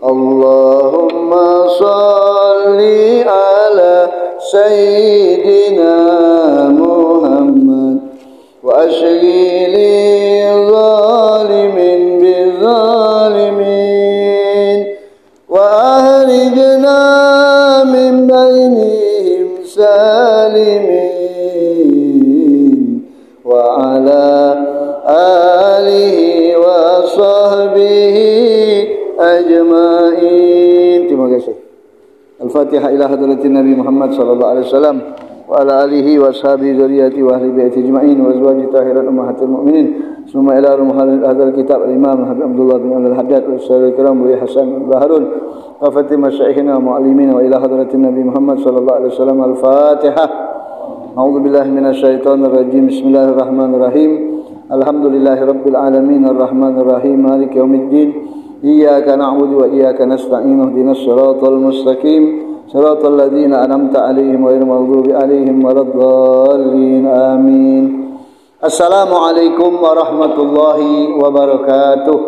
Allahumma salli ala Sayyidina Muhammad wa ashghili zalimin bizalimin wa ahrijna min bainihim salimin wa ala alihi wa sahbihi ajma'in. Terima kasih. Al-Fatihah ila hadratin Nabi Muhammad sallallahu alaihi wasallam wa ala alihi wa ashabihi dzurriyyati wa ahli baiti ajma'in wa azwaji tahirat ummahatil mu'minin. Summa ila ruhul hadzal kitab al-Imam Habib Abdullah bin Al-Haddad wa sayyidil kiram wa Hasan bin Harun wa fatima masyayikhina wa muallimina wa ila hadratin Nabi Muhammad sallallahu alaihi wasallam. Al-Fatihah. A'udzu billahi minasyaitonir rajim. Bismillahirrahmanirrahim. Alhamdulillahirabbil alamin arrahmanir rahim maliki yaumiddin. Iyyaka na'budu wa iyyaka nasta'in ihdinas siratal mustaqim siratal ladzina an'amta 'alaihim ghairil maghdubi 'alaihim waladdallin amin. Assalamualaikum warahmatullahi wabarakatuh.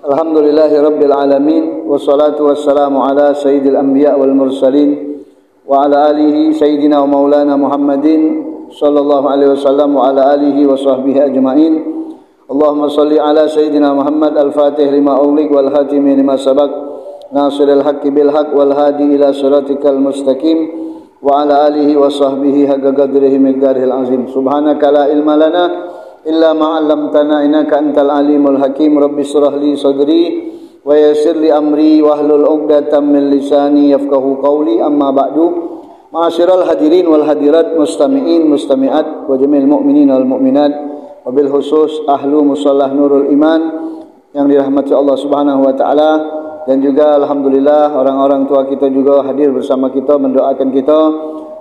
Alhamdulillahirabbil alamin wassalatu wassalamu ala sayyidil anbiya wal mursalin wa ala alihi sayyidina wa maulana Muhammadin sallallahu alaihi wasallam wa ala alihi wa sahbihi ajma'in. Allahumma salli ala Sayyidina Muhammad al-Fatih lima ughliq wal hatimi lima sabaq nasiril haqqi bil haqq wal hadi ila siratikal mustaqim wa ala alihi wa sahbihi haqqa qadrihi miqdarihil azim. Subhanaka la ilma lana illa ma 'allamtana innaka antal alimul hakim. Rabbi shrah li sadri wa yassir li amri wahlul 'uqdatam min lisani yafqahu qawli. Amma ba'du. Ma'asyiral hadirin wal hadirat mustami'in mustami'at wa jami'il mu'minin wal mu'minat, wabil khusus ahlu musallah Nurul Iman yang dirahmati Allah Subhanahu wa taala, dan juga alhamdulillah orang-orang tua kita juga hadir bersama kita mendoakan kita.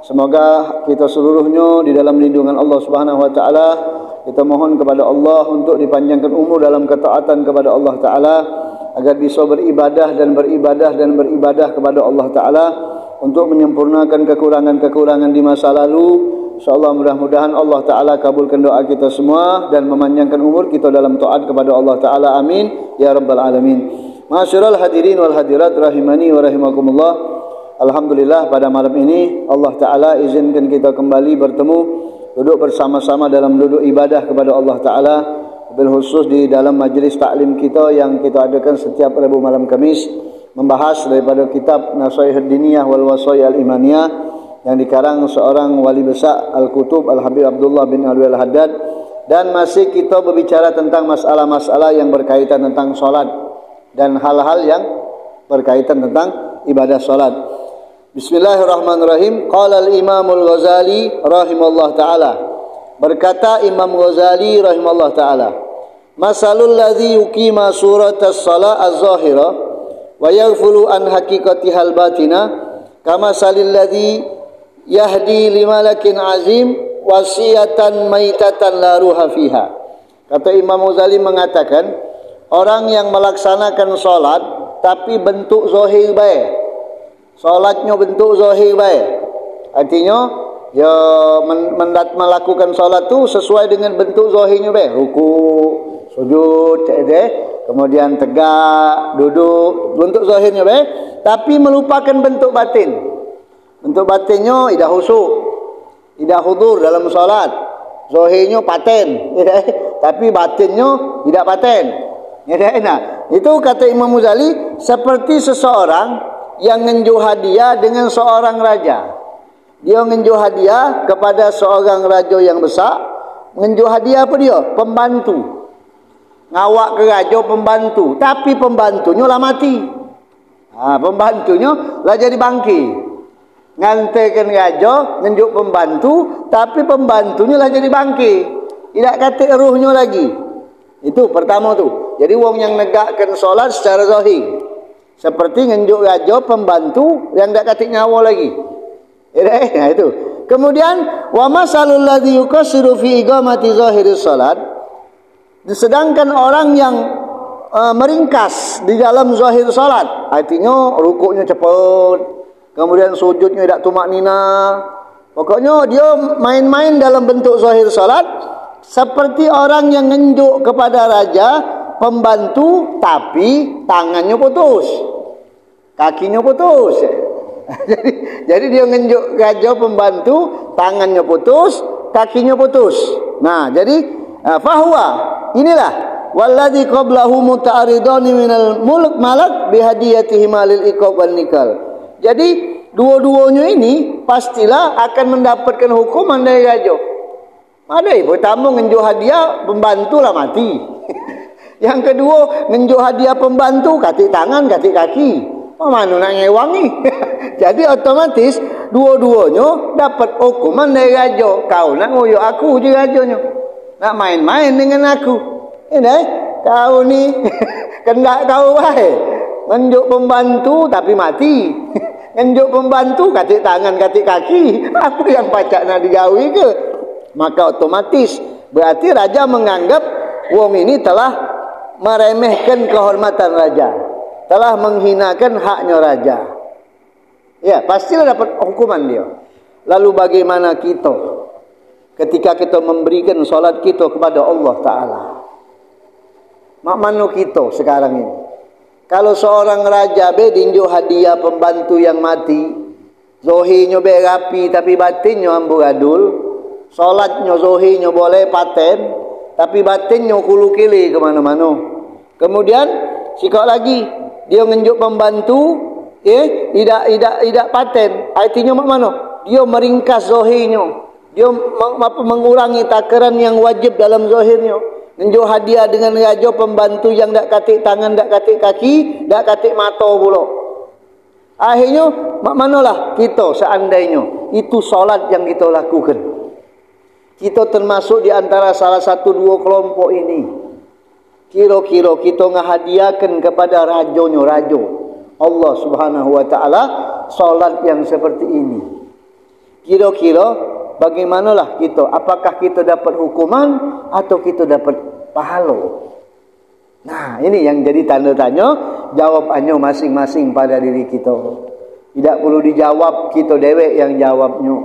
Semoga kita seluruhnya di dalam lindungan Allah Subhanahu wa taala. Kita mohon kepada Allah untuk dipanjangkan umur dalam ketaatan kepada Allah taala, agar bisa beribadah kepada Allah taala, untuk menyempurnakan kekurangan-kekurangan di masa lalu. InsyaAllah mudah-mudahan Allah Ta'ala kabulkan doa kita semua dan memanjangkan umur kita dalam taat kepada Allah Ta'ala. Amin ya Rabbal Alamin. Ma'asyiral hadirin wal hadirat rahimani wa rahimakumullah. Alhamdulillah pada malam ini Allah Ta'ala izinkan kita kembali bertemu, duduk bersama-sama dalam duduk ibadah kepada Allah Ta'ala, bil khusus di dalam majlis taklim kita yang kita adakan setiap Rabu malam Kamis, membahas daripada kitab Nasaihud Diniyah wal Wasaya al-Imaniyah yang dikarang seorang wali besar Al-Kutub Al-Habib Abdullah bin Al-Haddad, dan masih kita berbicara tentang masalah-masalah yang berkaitan tentang solat dan hal-hal yang berkaitan tentang ibadah solat. Bismillahirrahmanirrahim. Qala al-Imam al-Ghazali rahimahullah ta'ala, berkata Imam Ghazali rahimahullah ta'ala, masalul ladzi yuqima suratas salat az-zahira wa yaghfulu an haqiqatihal batina kama salil ladzi yahdi limalakin azim wasiyatan maitatan la ruha fiha. Kata Imam Ghazali mengatakan, orang yang melaksanakan solat tapi bentuk zahir baik, solatnya bentuk zahir baik, artinya ya melakukan solat tu sesuai dengan bentuk zahirnya baik, ruku, sujud, kemudian tegak, duduk, bentuk zahirnya baik, tapi melupakan bentuk batin. Bentuk batinnya tidak khusyuk, tidak hudur dalam solat, zahirnya paten, tapi batinnya tidak paten. Nah, itu kata Imam Ghazali seperti seseorang yang ngenjuh hadiah dengan seorang raja. Dia ngenjuh hadiah kepada seorang raja yang besar. Ngenjuh hadiah apa dia? Pembantu. Ngawak ke raja pembantu, tapi pembantunya lah mati. Pembantunya lah jadi bangki. Ngantekan raja, nunjuk pembantu, tapi pembantunya lah jadi bangki. Tidak kata ruhnya lagi. Itu pertama tu. Jadi wong yang negakkan solat secara zahir, seperti nunjuk raja pembantu yang tidak kata nyawa lagi. Nah itu. Kemudian wa masalul ladzi yuqassiru fi iqamati zahiris salat, sedangkan orang yang meringkas di dalam zahir salat, artinya rukuknya cepat, kemudian sujudnya tidak tumak nina, pokoknya dia main-main dalam bentuk zahir salat, seperti orang yang ngenjuk kepada raja pembantu tapi tangannya putus, kakinya putus. jadi dia ngenjuk raja pembantu, tangannya putus, kakinya putus. Nah, jadi fahuwa, inilah walladzi qablahu muta'aridani minal mulk malak bihadiyatihi malil iqab wan nikal. Jadi dua-duanya ini pastilah akan mendapatkan hukuman dari raja. Ada pertama ngenjuk hadiah pembantu lah mati. Yang kedua ngenjuk hadiah pembantu katik tangan katik kaki. Mana nak ngewangi? Jadi otomatis dua-duanya dapat hukuman dari raja. Kau nak ngoyok aku je rajanya. Nak main-main dengan aku. Ini kau ni kendak kau baik. Ngenjuk pembantu tapi mati. Ngenjuk pembantu katik tangan katik kaki. Apa yang pacak nak digawi ke? Maka otomatis berarti raja menganggap wong ini telah meremehkan kehormatan raja, telah menghinakan haknya raja. Ya, pastilah dapat hukuman dia. Lalu bagaimana kita ketika kita memberikan solat kita kepada Allah Ta'ala? Mak mano kita sekarang ini? Kalau seorang raja dinjuk hadiah pembantu yang mati, zohinya berapi tapi batinnya amburadul. Solatnya zohinya boleh paten, tapi batinnya kulu kili kemana-mana. Kemudian sikap lagi dia ngenjuk pembantu, tidak paten. Artinya mana? Dia meringkas zohinya, dia mengurangi takaran yang wajib dalam zohirnya. Ngenjuk hadiah dengan raja pembantu yang tak katik tangan, tak katik kaki, tak katik mata pula. Akhirnya manalah kita seandainya itu solat yang kita lakukan, kita termasuk di antara salah satu dua kelompok ini. Kira-kira kita ngahadiahkan kepada rajonya rajo Allah Subhanahu wa taala salat yang seperti ini. Kira-kira bagaimanalah kita? Apakah kita dapat hukuman atau kita dapat pahala? Nah, ini yang jadi tanda tanya, jawabannya masing-masing pada diri kita. Tidak perlu dijawab kita dewek yang jawabnya.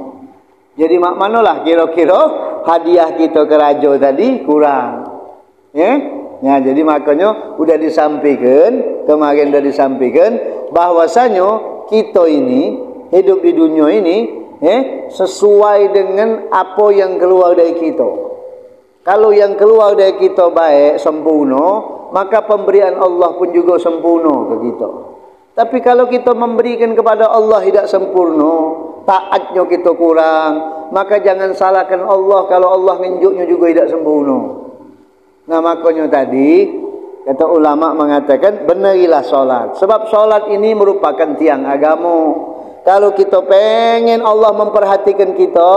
Jadi mak manalah kira-kira hadiah kita ke raja tadi kurang. Ya? Ya, jadi makanya sudah disampaikan, kemarin sudah disampaikan bahwasanya kita ini hidup di dunia ini sesuai dengan apa yang keluar dari kita. Kalau yang keluar dari kita baik, sempurna, maka pemberian Allah pun juga sempurna ke kita. Tapi kalau kita memberikan kepada Allah tidak sempurna, taatnya kita kurang, maka jangan salahkan Allah kalau Allah ngenjuknya juga tidak sempurna. Nah, makanya tadi kata ulama mengatakan benarilah solat, sebab solat ini merupakan tiang agama. Kalau kita pengen Allah memperhatikan kita,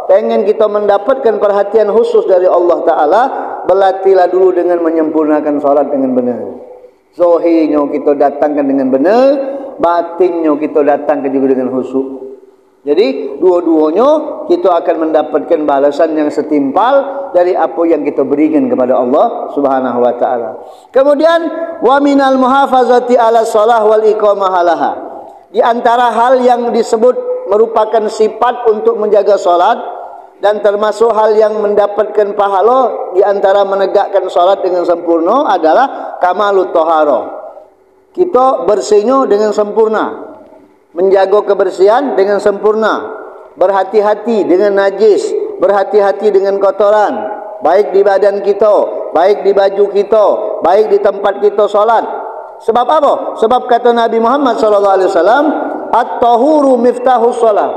pengen kita mendapatkan perhatian khusus dari Allah Ta'ala, berlatihlah dulu dengan menyempurnakan solat dengan benar. Zohirnya kita datangkan dengan benar, batinnya kita datangkan juga dengan khusyuk. Jadi dua-duanya kita akan mendapatkan balasan yang setimpal dari apa yang kita berikan kepada Allah Subhanahu wa taala. Kemudian wa minal muhafazati ala shalah wal iqamah laha. Di antara hal yang disebut merupakan sifat untuk menjaga salat dan termasuk hal yang mendapatkan pahala di antara menegakkan salat dengan sempurna adalah kamalut thaharah. Kita bersihnya dengan sempurna. Menjaga kebersihan dengan sempurna, berhati-hati dengan najis, berhati-hati dengan kotoran, baik di badan kita, baik di baju kita, baik di tempat kita solat. Sebab apa? Sebab kata Nabi Muhammad SAW, at-tahuru miftahus solat.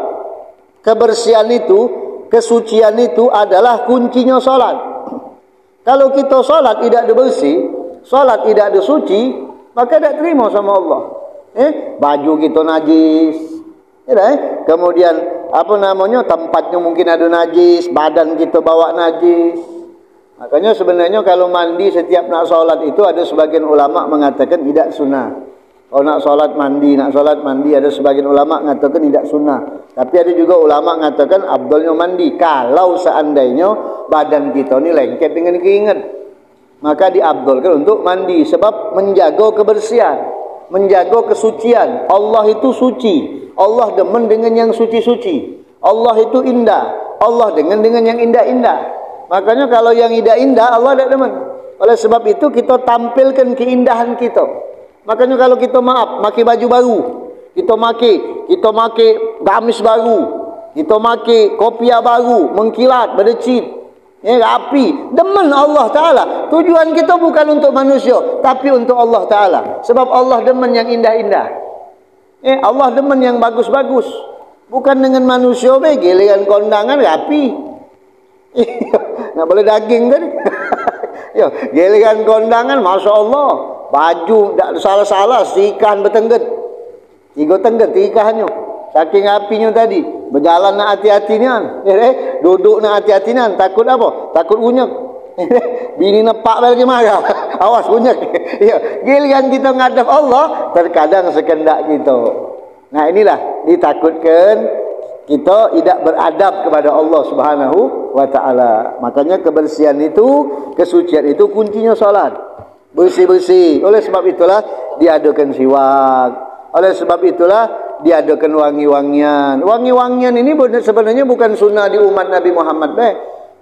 Kebersihan itu, kesucian itu adalah kuncinya solat. Kalau kita solat tidak ada bersih, solat tidak ada suci, maka tidak terima sama Allah. Baju kita najis, kemudian tempatnya mungkin ada najis, badan kita bawa najis. Makanya sebenarnya kalau mandi setiap nak solat itu ada sebagian ulama mengatakan tidak sunnah. Kalau nak solat mandi ada sebagian ulama mengatakan tidak sunnah. Tapi ada juga ulama mengatakan afdalnya mandi kalau seandainya badan kita ni lengket dengan keringat, maka diabdalkan untuk mandi sebab menjaga kebersihan, menjaga kesucian. Allah itu suci, Allah demen dengan yang suci-suci, Allah itu indah, Allah dengan yang indah-indah. Makanya kalau yang indah-indah Allah tidak demen. Oleh sebab itu kita tampilkan keindahan kita. Makanya kalau kita pakai baju baru, kita pakai gamis baru, kita pakai kopiah baru, mengkilat, berdecit, rapi, demen Allah Ta'ala. Tujuan kita bukan untuk manusia, tapi untuk Allah Ta'ala. Sebab Allah demen yang indah-indah. Allah demen yang bagus-bagus. Bukan dengan manusia, giliran kondangan rapi. Nak boleh daging kan? Ya, giliran kondangan, Masya Allah, baju tak salah-salah, ikan bertengget, 3 tengget ikannya, saking apinya tadi. Berjalan nak hati-hatinya, duduk nak hati-hatinya, takut apa? Takut unyek. Bini nepak lagi marah. Awas unyek. Ya, giliran kita ngadap Allah, terkadang sekendak kita. Nah, inilah ditakutkan kita tidak beradab kepada Allah Subhanahu wa Ta'ala. Makanya kebersihan itu, kesucian itu kuncinya salat. Bersih-bersih. Oleh sebab itulah diadakan siwak. Oleh sebab itulah diadakan wangi-wangian. Wangi-wangian ini sebenarnya bukan sunnah di umat Nabi Muhammad.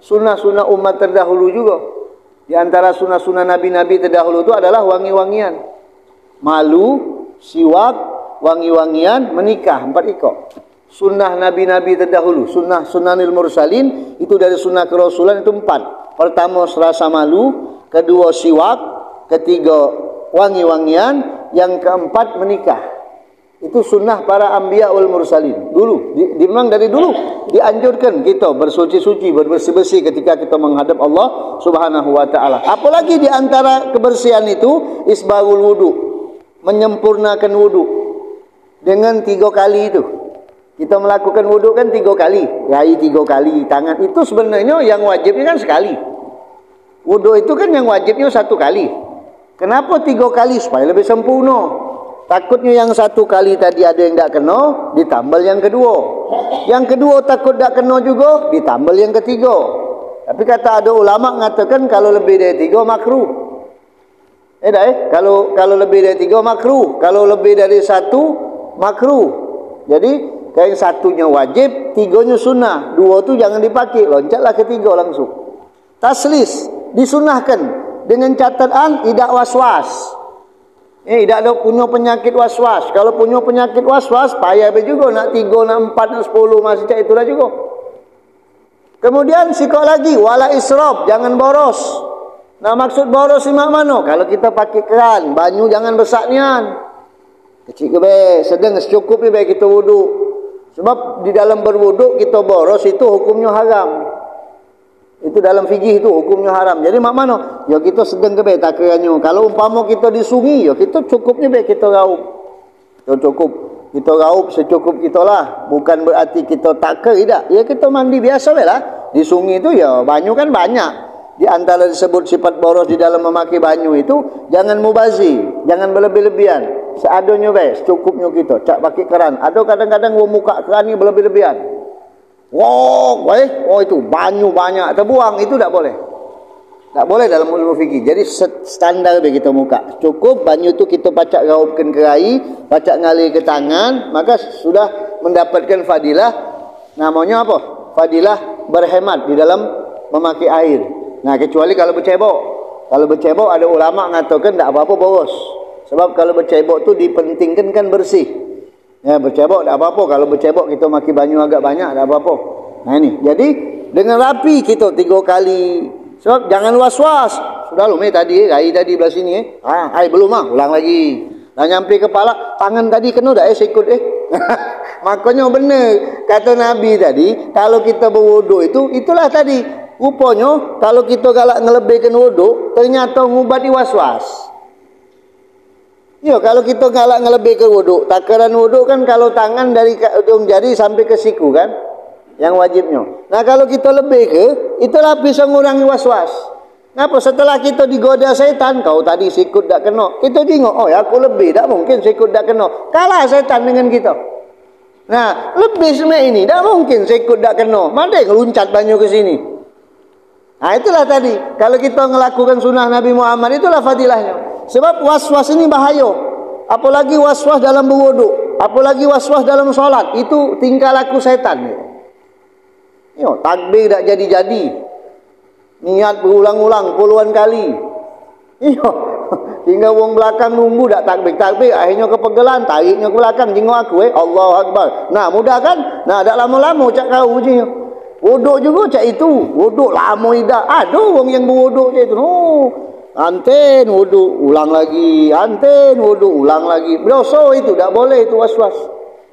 Sunnah-sunnah umat terdahulu juga. Di antara sunnah-sunnah Nabi-Nabi terdahulu itu adalah wangi-wangian. Malu, siwak, wangi-wangian, menikah. 4 ikut. Sunnah Nabi-Nabi terdahulu, sunnahil mursalin, itu dari sunnah kerasulan itu 4. Pertama serasa malu, kedua siwak, ketiga wangi-wangian, yang keempat menikah. Itu sunnah para anbiya wal mursalin. Dulu, memang dari dulu dianjurkan kita bersuci-suci, berbersih-bersih ketika kita menghadap Allah Subhanahu wa Ta'ala. Apalagi di antara kebersihan itu isbagul wudu, menyempurnakan wudu dengan 3 kali itu. Kita melakukan wudhu kan 3 kali, rai 3 kali, tangan itu sebenarnya yang wajibnya kan sekali. Wudhu itu kan yang wajibnya 1 kali. Kenapa 3 kali? Supaya lebih sempurna. Takutnya yang 1 kali tadi ada yang tak kena, ditambal yang kedua. Yang kedua takut tak kena juga, ditambal yang ketiga. Tapi kata ada ulama mengatakan kalau lebih dari 3 makruh. Kalau lebih dari 3 makruh, kalau lebih dari 1 makruh. Jadi yang satunya wajib, 3-nya sunnah. 2 tu jangan dipakai, loncatlah ke 3 langsung. Taslis disunahkan dengan catatan tidak waswas. Tidak ada punya penyakit waswas. Kalau punya penyakit waswas, payah juga nak 3, nak 4, nak 10 masih cak itulah juga. Kemudian sikok lagi wala israf, jangan boros. Nah, maksud boros ni mak mano? Kalau kita pakai keran, banyu jangan besar nian. Kecil ke baik, sedang secukup ni baik kita wuduk. Sebab di dalam berwuduk kita boros itu hukumnya haram. Itu dalam fikih itu hukumnya haram. Jadi mak mana? Ya kita sedang ke baik takarannya. Kalau umpama kita di sungai, ya kita cukupnya baik kita raup. Kita cukup. Kita raup secukup kita lah. Bukan berarti kita takar, tidak. Ya kita mandi biasa lah. Di sungai itu ya banyu kan banyak. Di antara disebut sifat boros di dalam memakai banyu itu, jangan mubazir, jangan berlebih-lebihan. Seadanya baik, secukupnya kita. Cak pakai keran. Ada kadang-kadang muka keran ni berlebih-lebihan. Itu banyu banyak terbuang, itu tak boleh. Tak boleh dalam ilmu fikih. Jadi standar bagi kita muka. Cukup banyu tu kita pacak raupkan ke rai, pacak ngalir ke tangan, maka sudah mendapatkan fadilah. Namanya apa? Fadilah berhemat di dalam memakai air. Nah, kecuali kalau bercebok. Kalau bercebok ada ulama mengatakan tak apa-apa boros. Sebab kalau bercebok tu dipentingkan kan bersih. Ya, bercebok tak apa-apa. Kalau bercebok kita maki banyu agak banyak tak apa-apa. Nah ini. Jadi dengan rapi kita 3 kali. Sebab jangan was-was. Sudah lu tadi, rai tadi belah sini air belum ulang lagi. Dah nyampe kepala, tangan tadi kena dah sikut Makanya benar kata Nabi tadi, kalau kita berwuduk itu itulah tadi. Rupanya kalau kita galak ngelebihkan wuduk, ternyata ngubati was-was. Ya, kalau kita galak ngelebihkan wuduk, takaran wuduk kan kalau tangan dari ujung jari sampai ke siku kan, yang wajibnya. Nah, kalau kita lebih ke, itulah bisa mengurangi was-was. Kenapa? Setelah kita digoda setan, kau tadi sikut tak kena, kita tengok, oh ya aku lebih, tak mungkin sikut tak kena. Kalah setan dengan kita. Nah, lebih semua ini, tak mungkin sikut tak kena. Mana yang loncat banyu ke sini? Nah, itulah tadi. Kalau kita melakukan sunnah Nabi Muhammad, itulah fadilahnya. Sebab was-was ini bahaya. Apalagi was-was dalam berwuduk, apalagi was-was dalam solat, itu tingkah laku setan. Takbir tak jadi-jadi. Niat berulang-ulang puluhan kali. Iya. Hingga wong belakang nunggu dak takbir, akhirnya kepegelan, tariknya ke belakang, jengok aku Allahu Akbar. Nah, mudah kan? Nah, dak lama-lama cak kau je. Wuduk juga cak itu. Wuduk lama ida. Ada wong yang berwuduk je tu. Oh, anten wuduk ulang lagi, anten wuduk ulang lagi. Berdosa itu, dak boleh itu waswas.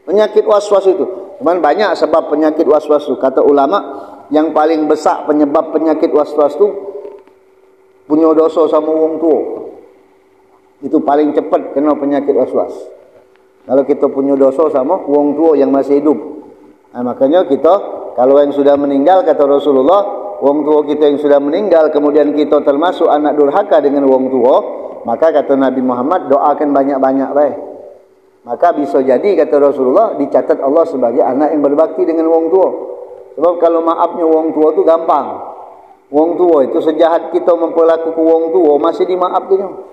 Penyakit waswas itu. Cuman banyak sebab penyakit waswas itu. Kata ulama, yang paling besar penyebab penyakit waswas itu punya dosa sama wong tua. Itu paling cepat kena penyakit waswas. Kalau kita punya dosa sama wong tua yang masih hidup. Nah, makanya kita kalau yang sudah meninggal, kata Rasulullah, wong tua kita yang sudah meninggal, kemudian kita termasuk anak durhaka dengan wong tua, maka kata Nabi Muhammad, doakan banyak-banyak baik. Maka bisa jadi, kata Rasulullah, dicatat Allah sebagai anak yang berbakti dengan wong tua. Sebab kalau maafnya wong tua itu gampang. Wong tua itu sejahat kita memperlakukan wong tua masih dimaafkan.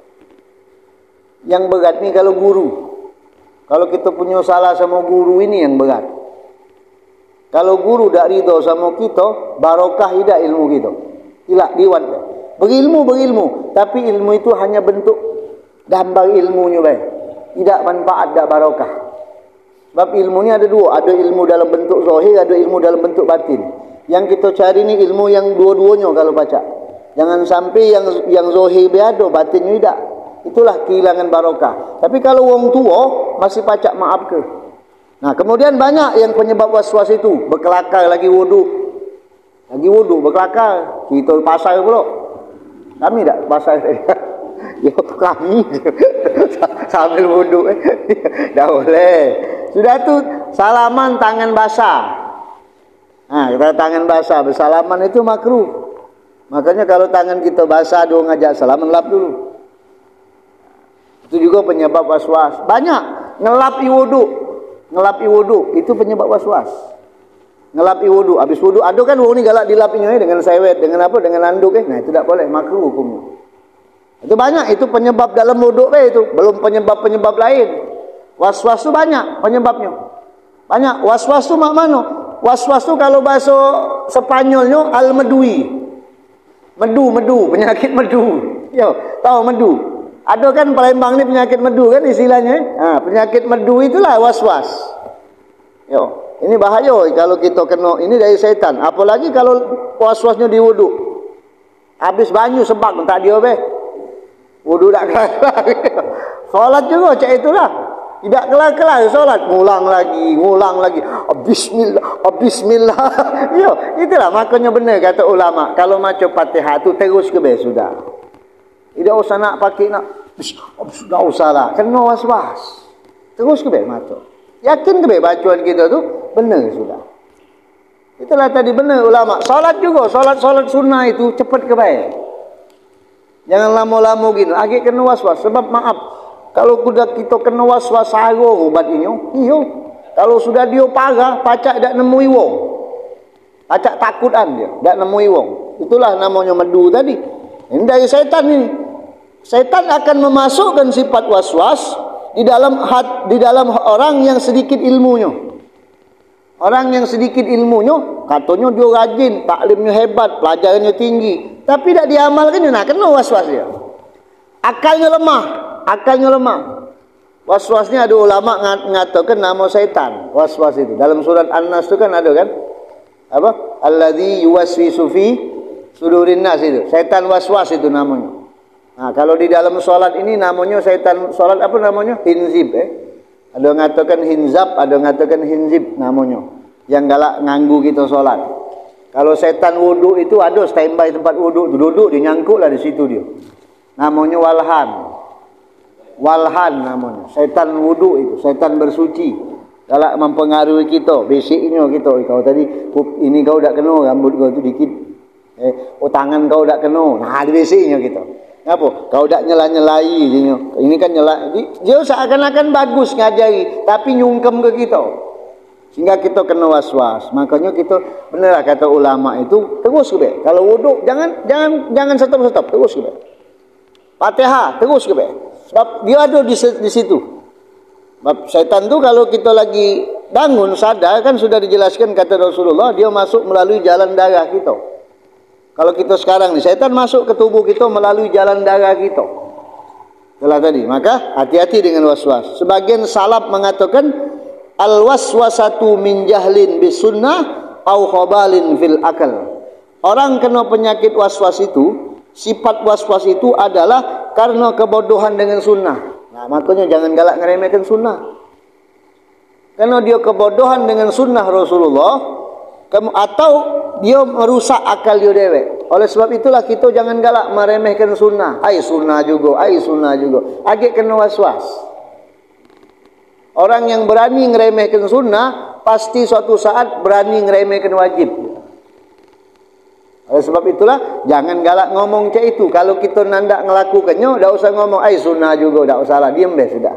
Yang berat ni kalau guru. Kalau kita punya salah sama guru, ini yang berat. Kalau guru tak ridho sama kita, barokah tidak ilmu kita. Tidak liwat. Berilmu. Tapi ilmu itu hanya bentuk gambar ilmunya baik. Tidak manfaat, tak barokah. Sebab ilmu ni ada dua. Ada ilmu dalam bentuk zahir, ada ilmu dalam bentuk batin. Yang kita cari ni ilmu yang dua-duanya kalau baca. Jangan sampai yang zahir biada, batinnya tidak. Itulah kehilangan barokah. Tapi kalau wong tua masih pacak maaf ke. Nah, kemudian banyak yang penyebab waswas itu. Berkelakar lagi wuduk. Berkelakar. Kita pasar pula. Kami tak pasar. Ya, kami sambil wuduk. Dah boleh. Sudah tu salaman tangan basah. Nah, kita tangan basah bersalaman itu makruh. Makanya kalau tangan kita basah, dia ngajak salaman, lap dulu. Itu juga penyebab waswas. Banyak ngelapi wuduk itu penyebab waswas. Ngelapi wuduk, habis wuduk ada kan wong ni galak dilapinya dengan sewet, dengan apa, dengan anduk Nah, itu tak boleh, makruh hukumnya. Itu banyak, itu penyebab dalam wuduk itu, belum penyebab-penyebab lain. Waswas tu banyak penyebabnya. Banyak. Waswas tu mak mana? Waswas tu kalau bahasa Spanyolnya al-medui. Medu, penyakit medu. Yo, tahu medu? Ada kan Palembang ni penyakit medu kan istilahnya. Penyakit medu itulah waswas. Yo, ini bahaya kalau kita kena, ini dari setan. Apalagi kalau waswasnya di wuduk. Habis banyu sebab tak dia wuduk tak kelar. Solat juga cak itulah. Tidak kelar-kelar solat, ngulang lagi. Bismillah. Yo, itulah makanya benar kata ulama. Kalau macam Fatihah tu terus ke sudah. Tidak usah nak pakai tidak usah lah. Kena was-was. Terus ke mata. Yakin ke bacaan kita tu benar sudah. Itulah tadi benar ulama. Salat juga, salat sunnah itu cepat ke baik. Jangan lama-lama gitu. Agak kena was-was. Sebab maaf, kalau kuda kita kena was-was sarung ubat ini, iyo. Kalau sudah dia parah, pacak tak nemui wong. Pacak takutan dia, tak nemui wong. Itulah namanya medu tadi. Ini dari setan ini. Setan akan memasukkan sifat was-was di dalam orang yang sedikit ilmunya. Orang yang sedikit ilmunya, katanya dia rajin, taklimnya hebat, pelajarannya tinggi, tapi tak diamalkan, nah kena was-was dia. Akalnya lemah. Was-wasnya ada ulama mengatakan nama setan. Was-was itu dalam surat An-Nas itu kan ada kan? Apa? Alladzi yuwaswisu fi sudurin nas itu. Setan was-was itu namanya. Nah, kalau di dalam solat ini namanya setan solat apa namanya? Hinzib Ada mengatakan hinzab, ada mengatakan hinzib namanya. Yang galak nganggu kita solat. Kalau setan wuduk itu ada standby tempat wuduk, duduk dinyangkuklah di situ dia. Namanya walhan namanya. Setan wuduk itu, setan bersuci. Galak mempengaruhi kita, basicnya kita. Kau tadi ini kau tak kena, rambut kau tu dikit. Tangan kau tak kena. Nah, di basicnya kita. Apa? Kau tak nyela-nyelai ini kan nyela. Dia seakan-akan bagus ngajari, tapi nyungkem ke kita. Sehingga kita kena was-was. Makanya kita benar kata ulama itu terus ke. Kalau wuduk jangan stop, terus ke. Fatihah terus ke. Sebab dia ada di situ. Sebab syaitan tu kalau kita lagi bangun sadar kan sudah dijelaskan kata Rasulullah, dia masuk melalui jalan darah kita. Kalau kita sekarang nih, syaitan masuk ke tubuh kita melalui jalan darah kita. Itulah tadi. Maka hati-hati dengan waswas. Sebagian salaf mengatakan al-waswasatu min jahlin bis sunnah au khabalin fil akal. Orang kena penyakit waswas itu, sifat waswas itu adalah karena kebodohan dengan sunnah. Nah, makanya jangan galak ngeremehkan sunnah. Karena dia kebodohan dengan sunnah Rasulullah, atau dia merusak akal dia dewek. Oleh sebab itulah kita jangan galak meremehkan sunnah. Ai sunnah juga, ai sunnah juga. Agak kena waswas. Orang yang berani ngeremehkan sunnah pasti suatu saat berani ngeremehkan wajib. Oleh sebab itulah jangan galak ngomong cak itu. Kalau kita nandak ngelakukannya, tidak usah ngomong ai sunnah juga, tidak usah lah, diam deh sudah.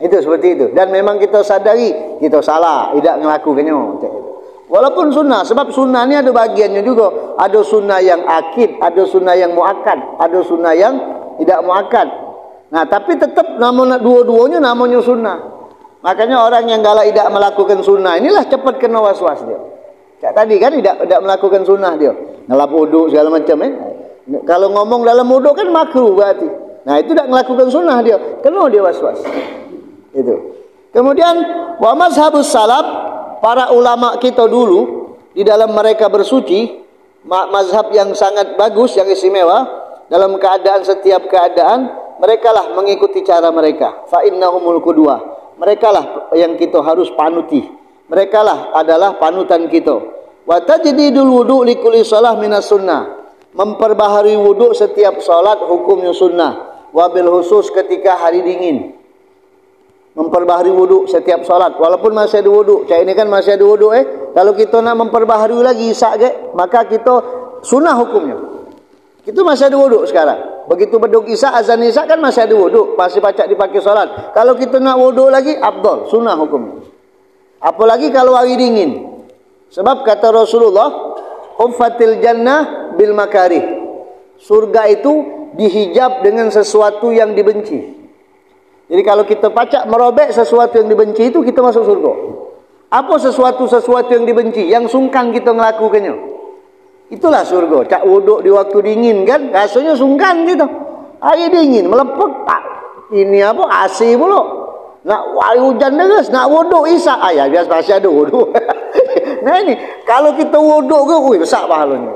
Itu seperti itu. Dan memang kita sadari kita salah, tidak ngelakukannya cak itu. Walaupun sunnah, sebab sunnah ini ada bagiannya juga. Ada sunnah yang akid, ada sunnah yang muakkad, ada sunnah yang tidak muakkad. Nah, tapi tetap namun dua-duanya namanya sunnah. Makanya orang yang galak tidak melakukan sunnah, inilah cepat kena waswas dia. Cak tadi kan tidak melakukan sunnah dia. Ngelap wudu segala macam Kalau ngomong dalam wudu kan makruh berarti. Nah, itu tidak melakukan sunnah dia. Kena dia waswas. Itu. Kemudian wa mazhabus salaf, para ulama kita dulu di dalam mereka bersuci, mazhab yang sangat bagus, yang istimewa dalam keadaan setiap keadaan, merekalah mengikuti cara mereka. Fa innahumul qudwah. Merekalah yang kita harus panuti. Merekalah adalah panutan kita. Wa tajdidul wudu li kulli shalah minas sunnah. Memperbaharui wudu setiap salat hukumnya sunnah. Wabil khusus ketika hari dingin. Memperbaharui wudu setiap salat walaupun masih ada wudu. Cak ini kan masih ada wudu Kalau kita nak memperbaharui lagi isak maka kita sunnah hukumnya. Itu masih ada wudu sekarang. Begitu beduk isak, azan isak kan masih ada wudu, masih pacak dipakai salat. Kalau kita nak wudu lagi afdal, sunnah hukumnya. Apalagi kalau hari dingin. Sebab kata Rasulullah, "Huffatil jannah bil makarih." Surga itu dihijab dengan sesuatu yang dibenci. Jadi kalau kita pacak merobek sesuatu yang dibenci itu, kita masuk surga. Apa sesuatu yang dibenci, yang sungkan kita melakukannya? Itulah surga. Cak wuduk di waktu dingin kan, rasanya sungkan gitu. Air dingin, melepek tak. Ini apa? AC pula. Nak hujan deras, nak wuduk isak. Ya biasa masih ada wuduk. Nah ini, kalau kita wuduk ke, besar pahalanya.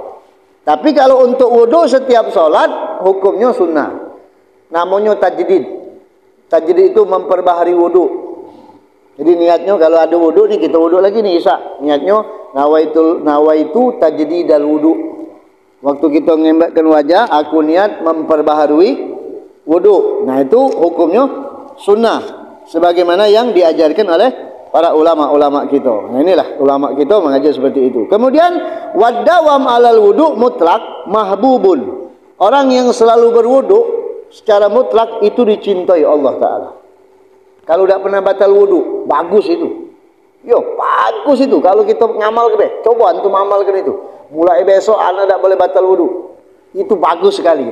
Tapi kalau untuk wuduk setiap solat, hukumnya sunnah. Namanya tajdid. Tajdid itu memperbaharui wuduk. Jadi niatnya kalau ada wuduk nih, kita wuduk lagi nih isak. Niatnya nawaitu tajdidal wuduk. Waktu kita mengembakkan wajah, aku niat memperbaharui wuduk. Nah itu hukumnya sunnah. Sebagaimana yang diajarkan oleh para ulama-ulama kita. Nah inilah ulama kita mengajar seperti itu. Kemudian wadawam alal wudu mutlak mahbubun. Orang yang selalu berwudu secara mutlak itu dicintai Allah Ta'ala. Kalau tidak pernah batal wudu, bagus itu. Yo, bagus itu. Kalau kita ngamal ke coba antum amalkan itu. Mulai besok anda tidak boleh batal wudu. Itu bagus sekali.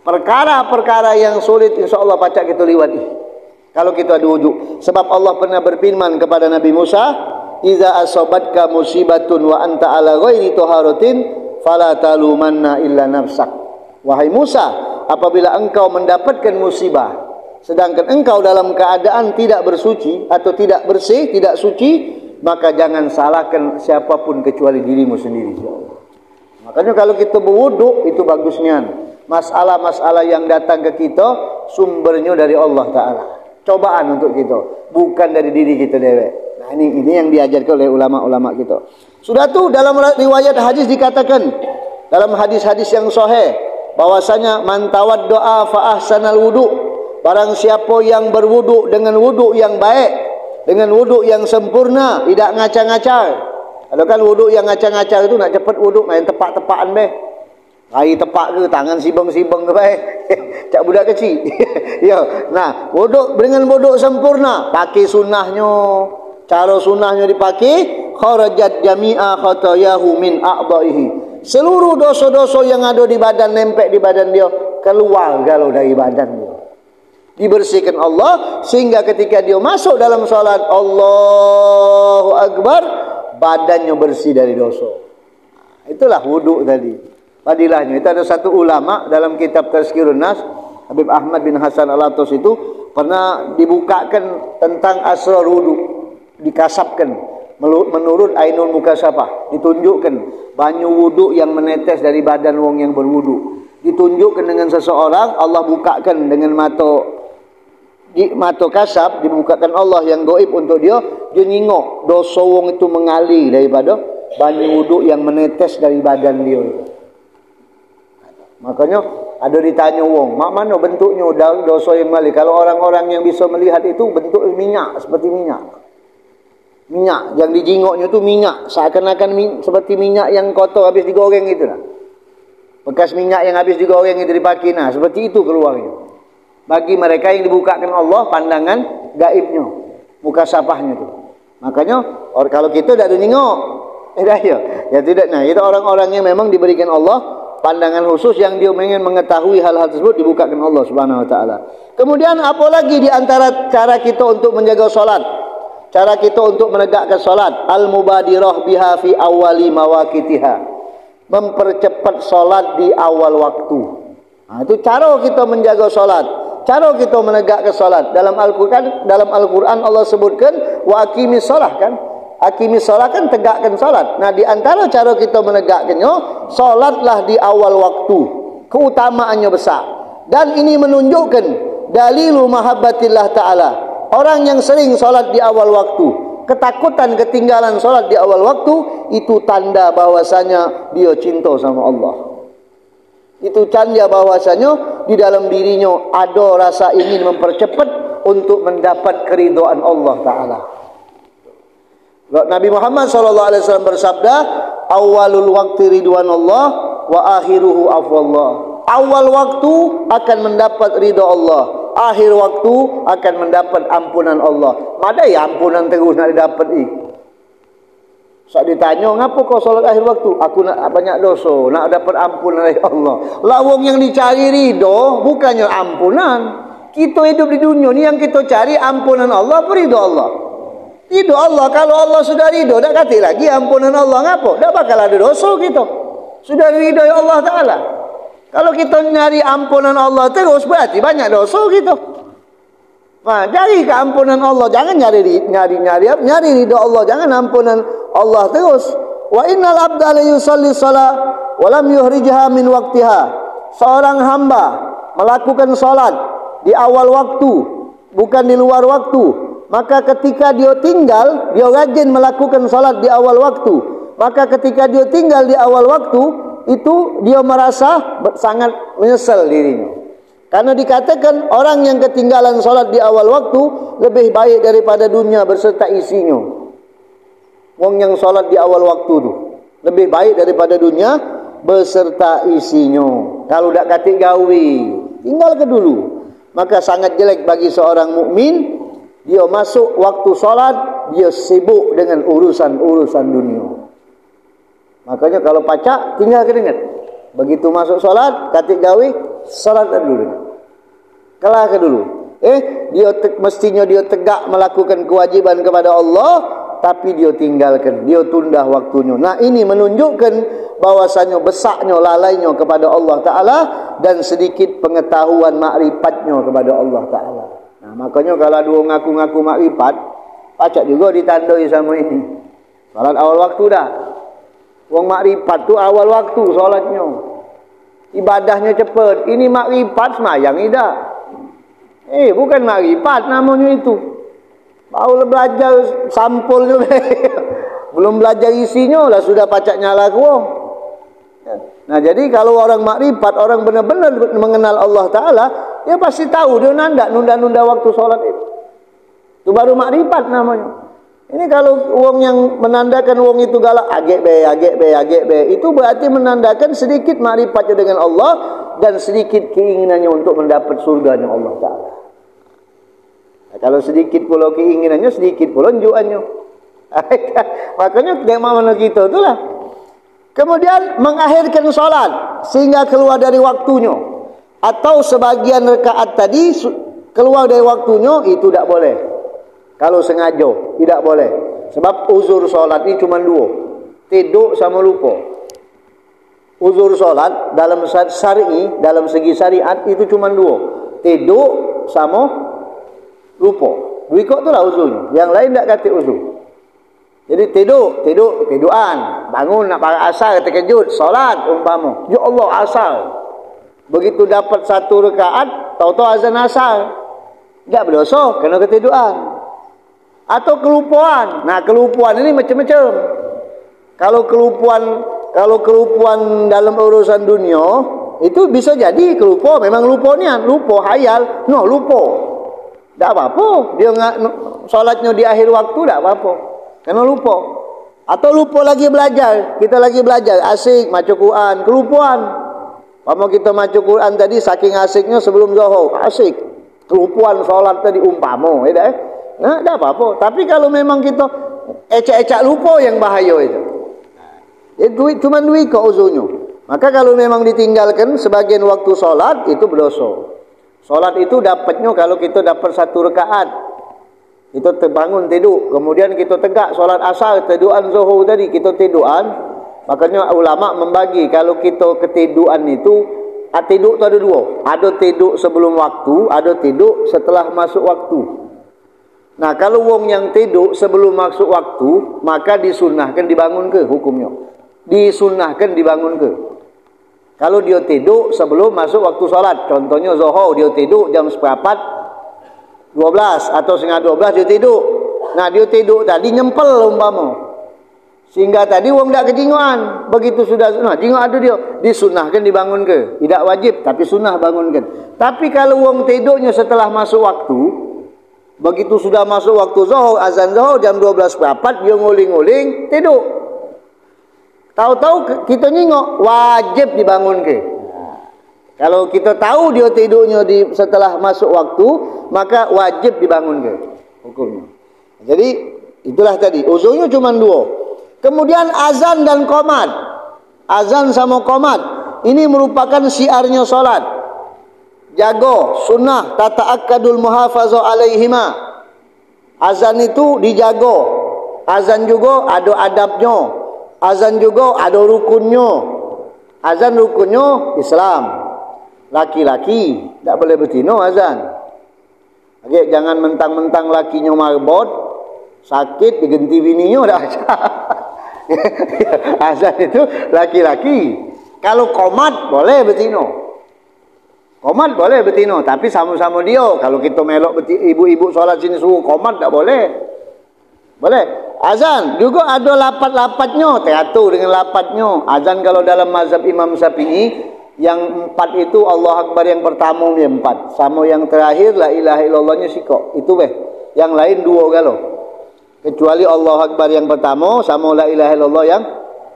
Perkara-perkara yang sulit insya Allah pacak kita lewati. Kalau kita ada wudu. Sebab Allah pernah berfirman kepada Nabi Musa, "Idza asabatka musibatun wa anta ala ghairi taharatin fala talumanna illa nafsak." Wahai Musa, apabila engkau mendapatkan musibah sedangkan engkau dalam keadaan tidak bersuci atau tidak bersih, tidak suci, maka jangan salahkan siapapun kecuali dirimu sendiri. Makanya kalau kita berwudu itu bagusnya. Masalah-masalah yang datang ke kita sumbernya dari Allah Ta'ala. Cobaan untuk kita, bukan dari diri kita dewek. Nah ini yang diajarkan oleh ulama-ulama kita. Sudah tu dalam riwayat hadis dikatakan dalam hadis-hadis yang sahih bahwasanya man tawaddoa fa ahsanal wudu. Barang siapa yang berwudu dengan wudu yang baik, dengan wudu yang sempurna, tidak ngacang-ngacang. Kalau kan wudu yang ngacang-ngacang itu nak cepat wudu main tepak-tepakan Hari tepak ke, tangan sibang-sibang ke baik. Cak budak kecil. Ya, nah, wudu dengan wudu sempurna, pakai sunnahnya. Cara sunnahnya dipakai, kharajat jami'a khatayahu min a'dha'ihi. Seluruh dosa-dosa yang ada di badan, nempel di badan dia, keluar galau dari badan dia. Dibersihkan Allah sehingga ketika dia masuk dalam salat Allahu Akbar, badannya bersih dari dosa. Itulah wuduk tadi. Fadilahnya. Itu ada satu ulama dalam kitab Tazkirun Nas, Habib Ahmad bin Hasan Al-Atos itu pernah dibukakan tentang asrar wuduk, dikasapkan menurut Ainul Mukasafah, ditunjukkan banyu wuduk yang menetes dari badan wong yang berwuduk, ditunjukkan dengan seseorang, Allah bukakan dengan mata kasap, dibukakan Allah yang gaib untuk dia nyingok dosa wong itu mengalir daripada banyu wuduk yang menetes dari badan dia. Makanya ada ditanya wong, mak mana bentuknya dosa yang mengalir? Kalau orang-orang yang bisa melihat itu bentuk minyak, seperti minyak. Minyak yang dijingoknya itu minyak, seakan-akan seperti minyak yang kotor habis digoreng itulah. Bekas minyak yang habis digoreng itu dipakai, nah seperti itu keluarnya. Bagi mereka yang dibukakan Allah pandangan gaibnya, mukasafahnya itu. Makanya kalau kita tidak ada nengok, ya tidak. Nah, itu orang-orang yang memang diberikan Allah pandangan khusus yang dia ingin mengetahui hal-hal tersebut dibukakan Allah Subhanahu Wa Taala. Kemudian apa lagi di antara cara kita untuk menjaga solat, cara kita untuk menegakkan solat, al-mubadirah biha fi awali mawaqitiha, mempercepat solat di awal waktu. Nah, itu cara kita menjaga solat. Cara kita menegakkan salat. Dalam Al-Quran Allah sebutkan wa aqimis salah kan. Aqimis salah kan tegakkan salat. Nah, di antara cara kita menegakkannya, salatlah di awal waktu. Keutamaannya besar. Dan ini menunjukkan dalilu mahabbatillah ta'ala. Orang yang sering salat di awal waktu, ketakutan ketinggalan salat di awal waktu, itu tanda bahwasanya dia cinta sama Allah. Itu tanda bahwasanya di dalam dirinya ada rasa ingin mempercepat untuk mendapat keridhaan Allah Ta'ala. Nabi Muhammad SAW bersabda, awalul waqti ridwanullah wa akhiruhu afwallah. Awal waktu akan mendapat ridha Allah, akhir waktu akan mendapat ampunan Allah. Mana ya ampunan terus nak didapat ni? Saat ditanya, ngapa kau solat akhir waktu? Aku nak banyak dosa, nak dapat ampunan dari Allah. Lawang yang dicari ridho, bukannya ampunan. Kita hidup di dunia ni yang kita cari ampunan Allah, apa ridho Allah? Ridho Allah, kalau Allah sudah ridho, tak kata lagi ampunan Allah, ngapa? Tak bakal ada dosa kita. Sudah ridho Allah Ta'ala. Kalau kita nyari ampunan Allah terus, berarti banyak dosa kita. Nah, cari keampunan Allah, jangan nyari ridha Allah, jangan ampunan Allah terus. Wa innal abda la yusalli shalah wa lam yuhrijha min waqtiha. Seorang hamba melakukan salat di awal waktu, bukan di luar waktu. Maka ketika dia tinggal, dia rajin melakukan salat di awal waktu. Maka ketika dia tinggal di awal waktu, itu dia merasa sangat menyesal dirinya. Karena dikatakan orang yang ketinggalan solat di awal waktu lebih baik daripada dunia berserta isinya. Wong yang solat di awal waktu tu lebih baik daripada dunia beserta isinya. Kalau tak katik gawe, tinggal ke dulu. Maka sangat jelek bagi seorang mukmin, dia masuk waktu solat, dia sibuk dengan urusan-urusan dunia. Makanya kalau pacak, tinggal ke dengar. Begitu masuk solat, katik gawe, solat dulu. Kelar ke dulu. Mestinya dia tegak melakukan kewajiban kepada Allah, tapi dia tinggalkan, dia tunda waktunya. Nah, ini menunjukkan bahwasanya besarnya lalainya kepada Allah Ta'ala dan sedikit pengetahuan makrifatnya kepada Allah Ta'ala. Nah, makanya kalau dua ngaku-ngaku makrifat, pacak juga ditandai sama ini. Salat awal waktu dah. Wong makrifat tu awal waktu solatnya. Ibadahnya cepat. Ini makrifat semayang tidak. Bukan makrifat namanya itu. Baru belajar sampul juga. Belum belajar isinya lah sudah pacak nyala ke wong. Nah, jadi kalau orang makrifat, orang benar-benar mengenal Allah Ta'ala, dia pasti tahu dia nunda-nunda waktu solat itu. Itu baru makrifat namanya. Ini kalau wong yang menandakan wong itu galak, agek be, itu berarti menandakan sedikit makrifatnya dengan Allah dan sedikit keinginannya untuk mendapat surganya Allah Ta'ala. Nah, kalau sedikit pula keinginannya, sedikit pula unjukannya. Makanya mana kita itulah. Kemudian mengakhirkan solat sehingga keluar dari waktunya, atau sebagian rakaat tadi keluar dari waktunya, itu tidak boleh. Kalau sengaja, tidak boleh. Sebab uzur solat ini cuma dua. Tidur sama lupa. Uzur solat dalam syar'i, dalam segi syariat itu cuma dua. Tidur sama lupa. Dua ikut tu lah uzurnya. Yang lain tak kata uzur. Jadi tiduran. Bangun nak para asar terkejut. Solat umpama. Ya Allah asar. Begitu dapat satu rakaat, tahu-tahu azan asar. Tak berdosa, kena ketiduran. Atau kelupaan. Nah, kelupaan ini macam-macam. Kalau kelupaan dalam urusan dunia, itu bisa jadi kelupa, memang lupa nian, lupa hayal, lupa. Tak apa-apa. Dia solatnya di akhir waktu tak apa-apa. Kena lupa. Atau lupa lagi belajar. Kita lagi belajar, asik baca Quran, kelupaan. Pama kita baca Quran tadi saking asiknya sebelum zuhur, asik. Kelupaan solat tadi umpama, nah, tak apa-apa. Tapi kalau memang kita ecak-ecak lupa yang bahaya itu. Cuma duit ke uzurnya. Maka kalau memang ditinggalkan sebagian waktu solat, itu berdosa. Solat itu dapatnya kalau kita dapat satu rakaat. Kita terbangun tidur, kemudian kita tegak solat asar, tiduran zuhur tadi, kita tiduran. Makanya ulama membagi kalau kita ketiduran itu, tidur tu ada dua. Ada tidur sebelum waktu, ada tidur setelah masuk waktu. Nah, kalau wong yang tidur sebelum masuk waktu, maka disunahkan dibangun ke hukumnya. Disunahkan dibangun ke. Kalau dia tidur sebelum masuk waktu solat, contohnya zuhur dia tidur jam 11:12 atau setengah 12 dia tidur. Nah, dia tidur tadi nyempel umpama. Sehingga tadi wong tak kejinguan. Begitu sudah jinguk ada dia, disunahkan dibangun ke. Tidak wajib tapi sunnah bangunkan. Tapi kalau wong tidurnya setelah masuk waktu, begitu sudah masuk waktu zuhur, azan zuhur jam 12:04 dia nguling-nguling tidur. Tahu-tahu kita nyingok, wajib dibangun ke. Kalau kita tahu dia tidurnya setelah masuk waktu, maka wajib dibangun ke hukumnya. Jadi itulah tadi, uzurnya cuma dua. Kemudian azan dan qomat. Azan sama qomat ini merupakan syiarnya solat. Jaga sunnah tata'akkadul muhafazah alaihima. Azan itu dijaga. Azan juga ada adabnya. Azan juga ada rukunnya. Azan rukunnya Islam. Laki-laki tak boleh betina azan. Okay, jangan mentang-mentang lakinya marbot, sakit diganti bininya dah. Azan itu laki-laki. Kalau qomat boleh betina. Qomat boleh betina, tapi sama-sama dia. Kalau kita melok ibu-ibu solat sini suruh qomat tak boleh. Boleh. Azan juga ada lapat-lapatnya, teratur dengan lapatnya. Azan kalau dalam mazhab Imam Syafi'i, yang 4 itu Allah Akbar yang pertama dia 4. Sama yang terakhir la ilaha illallahnya sikok. Itu Yang lain 2 kalau. Kecuali Allah Akbar yang pertama sama la ilaha illallah yang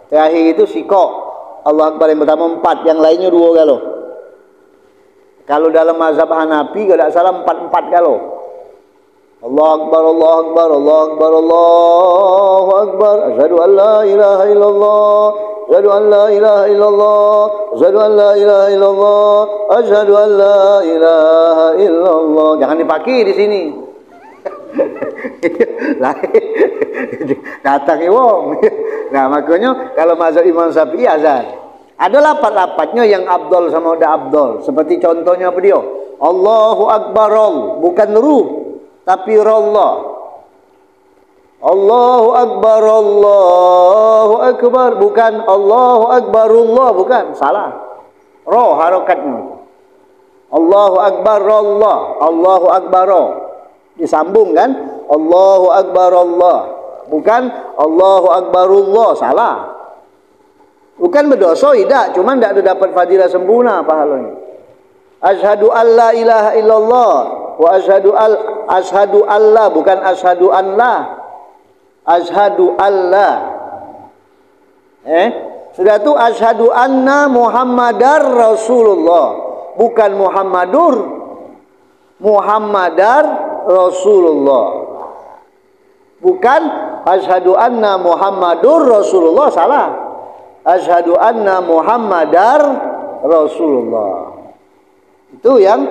terakhir itu sikok. Allah Akbar yang pertama 4, yang lainnya 2 kalau. Kalau dalam mazhab Hanafi kalau tak salah 4 kalau. Allah Akbar, Allah Akbar, Allah Akbar, Allahu Akbar. Asyhadu an la ilaha illallah, asyhadu an la ilaha illallah, asyhadu an la ilaha illallah, asyhadu an la ilaha illallah. Jangan dipakai di sini. Datang wong. Nah, makanya kalau mazhab Imam Syafi'i azan ada lapat-lapatnya yang abdol sama udah abdol. Seperti contohnya apa dia? Allahu Akbar, bukan ruh tapi Allah. Allahu Akbar, Allahu Akbar, bukan Allahu Akbarullah, bukan, salah. Roh harokatnya. Allahu Akbar Allah, Allahu Akbar. Disambung kan? Allahu Akbar Allah, bukan Allahu Akbarullah, salah. Bukan berdosa, tidak, cuma tidak ada dapat fadilah sempurna pahalanya. Asyhadu an la ilaha illallah wa asyhadu alla, bukan asyhadu an la. Asyhadu alla. Sudah tu asyhadu anna Muhammadar Rasulullah, bukan Muhammadar Rasulullah. Bukan asyhadu anna Muhammadur Rasulullah, salah. Asyhadu anna Muhammadar Rasulullah. Itu yang